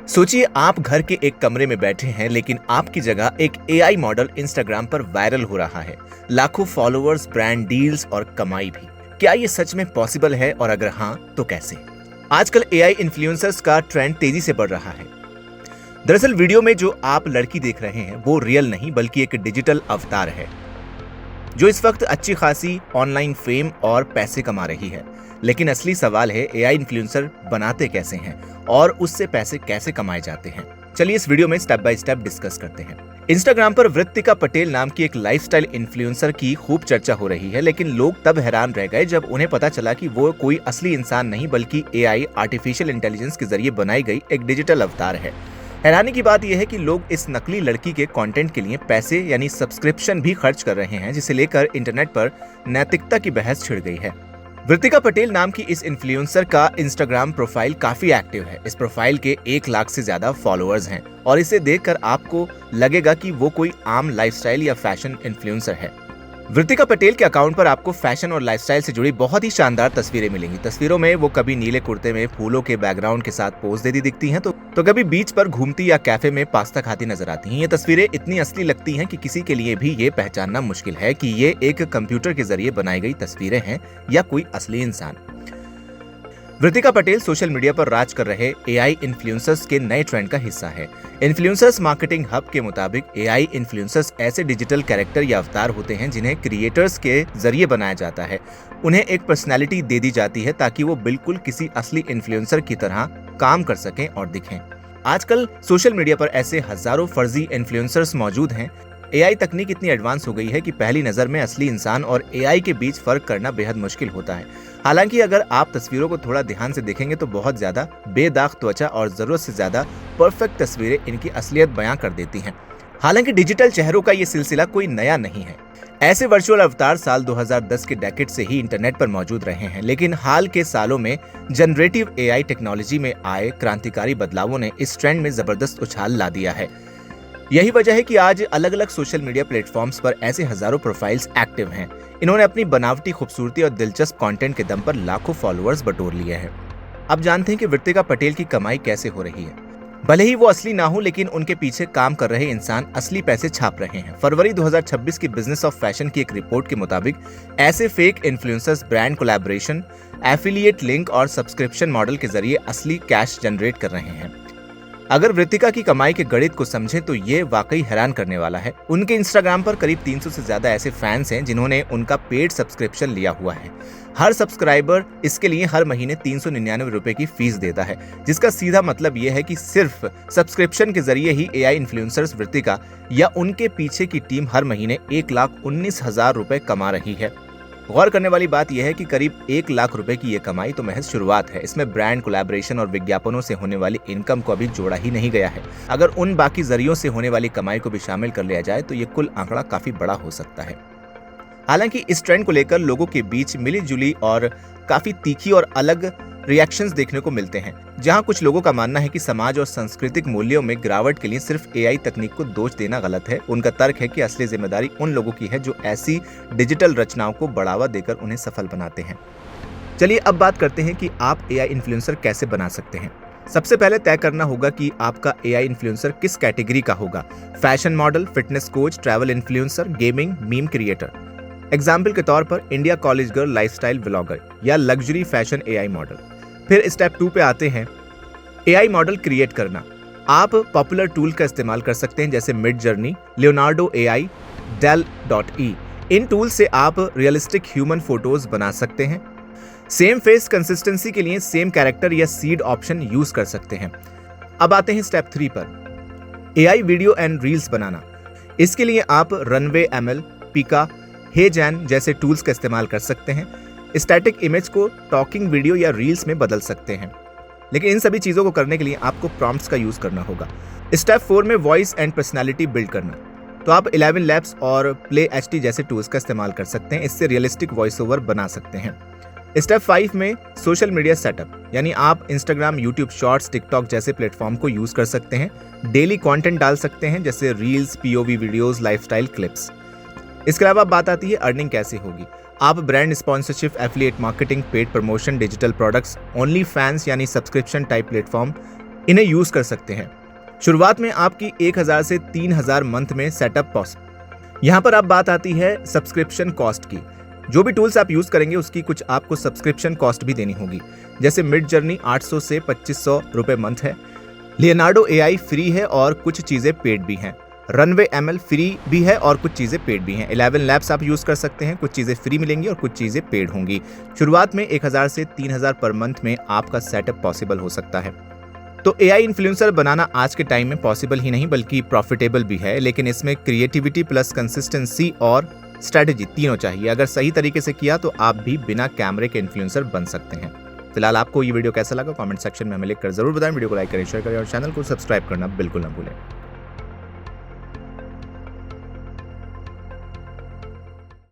सोचिए आप घर के एक कमरे में बैठे हैं लेकिन आपकी जगह एक एआई मॉडल इंस्टाग्राम पर वायरल हो रहा है। लाखों फॉलोअर्स, ब्रांड डील्स और कमाई भी। क्या ये सच में पॉसिबल है और अगर हाँ तो कैसे? आजकल एआई इन्फ्लुएंसर्स का ट्रेंड तेजी से बढ़ रहा है। दरअसल वीडियो में जो आप लड़की देख रहे हैं वो रियल नहीं बल्कि एक डिजिटल अवतार है जो इस वक्त अच्छी खासी ऑनलाइन फेम और पैसे कमा रही है। लेकिन असली सवाल है एआई इन्फ्लुएंसर बनाते कैसे हैं और उससे पैसे कैसे कमाए जाते हैं। चलिए इस वीडियो में स्टेप बाय स्टेप डिस्कस करते हैं। इंस्टाग्राम पर वृत्तिका पटेल नाम की एक लाइफस्टाइल इन्फ्लुएंसर की खूब चर्चा हो रही है, लेकिन लोग तब हैरान रह गए जब उन्हें पता चला कि वो कोई असली इंसान नहीं बल्कि एआई आर्टिफिशियल इंटेलिजेंस के जरिए बनाई गई एक डिजिटल अवतार है। हैरानी की बात यह है कि लोग इस नकली लड़की के कंटेंट के लिए पैसे यानी सब्सक्रिप्शन भी खर्च कर रहे हैं, जिसे लेकर इंटरनेट पर नैतिकता की बहस छिड़ गई है। वृत्तिका पटेल नाम की इस इन्फ्लुएंसर का इंस्टाग्राम प्रोफाइल काफी एक्टिव है। इस प्रोफाइल के 1 लाख से ज्यादा फॉलोअर्स हैं और इसे देखकर आपको लगेगा कि वो कोई आम लाइफस्टाइल या फैशन इन्फ्लुएंसर है। वृत्तिका पटेल के अकाउंट पर आपको फैशन और लाइफस्टाइल से जुड़ी बहुत ही शानदार तस्वीरें मिलेंगी। तस्वीरों में वो कभी नीले कुर्ते में फूलों के बैकग्राउंड के साथ पोज देती दिखती हैं तो कभी बीच पर घूमती या कैफे में पास्ता खाती नजर आती हैं। ये तस्वीरें इतनी असली लगती हैं कि किसी के लिए भी ये पहचानना मुश्किल है कि ये एक कंप्यूटर के जरिए बनाई गई तस्वीरें हैं या कोई असली इंसान। वृत्तिका पटेल सोशल मीडिया पर राज कर रहे एआई इन्फ्लुएंसर्स के नए ट्रेंड का हिस्सा है। इन्फ्लुएंसर्स मार्केटिंग हब के मुताबिक एआई इन्फ्लुएंसर्स ऐसे डिजिटल कैरेक्टर या अवतार होते हैं जिन्हें क्रिएटर्स के जरिए बनाया जाता है। उन्हें एक पर्सनैलिटी दे दी जाती है ताकि वो बिल्कुल किसी असली इन्फ्लुएंसर की तरह काम कर सकें और दिखें। आजकल सोशल मीडिया पर ऐसे हजारों फर्जी इन्फ्लुएंसर्स मौजूद हैं। एआई तकनीक इतनी एडवांस हो गई है कि पहली नजर में असली इंसान और एआई के बीच फर्क करना बेहद मुश्किल होता है। हालांकि अगर आप तस्वीरों को थोड़ा ध्यान से देखेंगे तो बहुत ज्यादा बेदाग त्वचा और जरूरत से ज्यादा परफेक्ट तस्वीरें इनकी असलियत बयां कर देती हैं। हालांकि डिजिटल चेहरों का ये सिलसिला कोई नया नहीं है। ऐसे वर्चुअल अवतार साल 2010 के डेकेड से ही इंटरनेट पर मौजूद रहे हैं, लेकिन हाल के सालों में जनरेटिव एआई टेक्नोलॉजी में आए क्रांतिकारी बदलावों ने इस ट्रेंड में जबरदस्त उछाल ला दिया है। यही वजह है कि आज अलग अलग सोशल मीडिया प्लेटफॉर्म्स पर ऐसे हजारों प्रोफाइल्स एक्टिव हैं। इन्होंने अपनी बनावटी खूबसूरती और दिलचस्प कंटेंट के दम पर लाखों फॉलोअर्स बटोर लिए हैं। अब जानते हैं कि वृत्तिका पटेल की कमाई कैसे हो रही है। भले ही वो असली ना हो, लेकिन उनके पीछे काम कर रहे इंसान असली पैसे छाप रहे हैं। फरवरी 2026 की बिजनेस ऑफ फैशन की एक रिपोर्ट के मुताबिक ऐसे fake influencers brand collaboration, affiliate link और सब्सक्रिप्शन मॉडल के जरिए असली कैश जनरेट कर रहे हैं। अगर वृत्तिका की कमाई के गणित को समझें तो ये वाकई हैरान करने वाला है। उनके इंस्टाग्राम पर करीब 300 से ज्यादा ऐसे फैंस हैं जिन्होंने उनका पेड सब्सक्रिप्शन लिया हुआ है। हर सब्सक्राइबर इसके लिए हर महीने 399 रुपए की फीस देता है, जिसका सीधा मतलब ये है कि सिर्फ सब्सक्रिप्शन के जरिए ही एआई इन्फ्लुएंसर्स वृत्तिका या उनके पीछे की टीम हर महीने 1,19,000 रुपए कमा रही है। गौर करने वाली बात यह है कि करीब 1 लाख रुपए की ये कमाई तो महज शुरुआत है। इसमें ब्रांड कोलैबोरेशन और विज्ञापनों से होने वाली इनकम को अभी जोड़ा ही नहीं गया है। अगर उन बाकी जरियों से होने वाली कमाई को भी शामिल कर लिया जाए तो ये कुल आंकड़ा काफी बड़ा हो सकता है। हालांकि इस ट्रेंड को लेकर लोगों के बीच मिली जुली और काफी तीखी और अलग रिएक्शंस देखने को मिलते हैं। जहां कुछ लोगों का मानना है कि समाज और सांस्कृतिक मूल्यों में गिरावट के लिए सिर्फ एआई तकनीक को दोष देना गलत है। उनका तर्क है कि असली जिम्मेदारी उन लोगों की है जो ऐसी डिजिटल रचनाओं को बढ़ावा देकर उन्हें सफल बनाते हैं। चलिए अब बात करते हैं कि आप एआई इन्फ्लुएंसर कैसे बना सकते हैं। सबसे पहले तय करना होगा कि आपका एआई इन्फ्लुएंसर किस कैटेगरी का होगा। Fashion model, fitness coach, travel influencer, gaming, meme creator. Example के तौर पर India college girl lifestyle vlogger या लग्जरी फैशन एआई मॉडल। फिर स्टेप 2 पे आते हैं एआई मॉडल क्रिएट करना। आप पॉपुलर टूल का इस्तेमाल कर सकते हैं जैसे mid journey, Leonardo AI, Dell.e। इन टूल से आप रियलिस्टिक ह्यूमन फोटोज बना सकते हैं। सेम फेस कंसिस्टेंसी के लिए सेम कैरेक्टर या सीड ऑप्शन यूज कर सकते हैं। अब आते हैं स्टेप 3 पर, एआई वीडियो एंड रील्स बनाना। इसके लिए आप रनवे एमएल, पिका, हेजैन जैसे टूल्स का इस्तेमाल कर सकते हैं। स्टैटिक इमेज को टॉकिंग वीडियो या रील्स में बदल सकते हैं, लेकिन इन सभी चीजों को करने के लिए आपको प्रॉम्प्ट्स का यूज करना होगा। स्टेप 4 में वॉइस एंड पर्सनालिटी बिल्ड करना। तो आप 11 लैब्स और प्ले एचडी जैसे टूल्स का इस्तेमाल कर सकते हैं। इससे रियलिस्टिक वॉइस ओवर बना सकते हैं। स्टेप 5 में सोशल मीडिया सेटअप, यानी आप इंस्टाग्राम, यूट्यूब शॉर्ट्स, टिकटॉक जैसे प्लेटफॉर्म को यूज कर सकते हैं। डेली कंटेंट डाल सकते हैं जैसे reels, POV videos, lifestyle clips. इसके अलावा बात आती है अर्निंग कैसे होगी। आप brand sponsorship, affiliate marketing, paid promotion, digital products, only fans यानी सब्सक्रिप्शन टाइप प्लेटफॉर्म, इन्हें यूज कर सकते हैं। शुरुआत में आपकी 1000 से 3000 मंथ में सेटअप पॉसिबल। यहाँ पर अब बात आती है सब्सक्रिप्शन कॉस्ट की। जो भी टूल्स आप यूज करेंगे उसकी कुछ आपको सब्सक्रिप्शन कॉस्ट भी देनी होगी। जैसे मिड जर्नी 800 से 2500 रुपए मंथ है। लियोनार्डो एआई फ्री है और कुछ चीजें पेड भी हैं। रनवे एमएल फ्री भी है और कुछ चीजें पेड भी हैं। 11 लैब्स आप यूज कर सकते हैं, कुछ चीजें फ्री मिलेंगी और कुछ चीजें पेड होंगी। शुरुआत में 1000 से 3000 पर मंथ में आपका सेटअप पॉसिबल हो सकता है। तो एआई इन्फ्लुएंसर बनाना आज के टाइम में पॉसिबल ही नहीं बल्कि प्रॉफिटेबल भी है, लेकिन इसमें क्रिएटिविटी प्लस कंसिस्टेंसी और स्ट्रेटेजी तीनों चाहिए। अगर सही तरीके से किया तो आप भी बिना कैमरे के इन्फ्लुएंसर बन सकते हैं। फिलहाल आपको ये वीडियो कैसा लगा कमेंट सेक्शन में हमें लिखकर जरूर बताएं। वीडियो को लाइक करें, शेयर करें और चैनल को सब्सक्राइब करना बिल्कुल ना भूलें।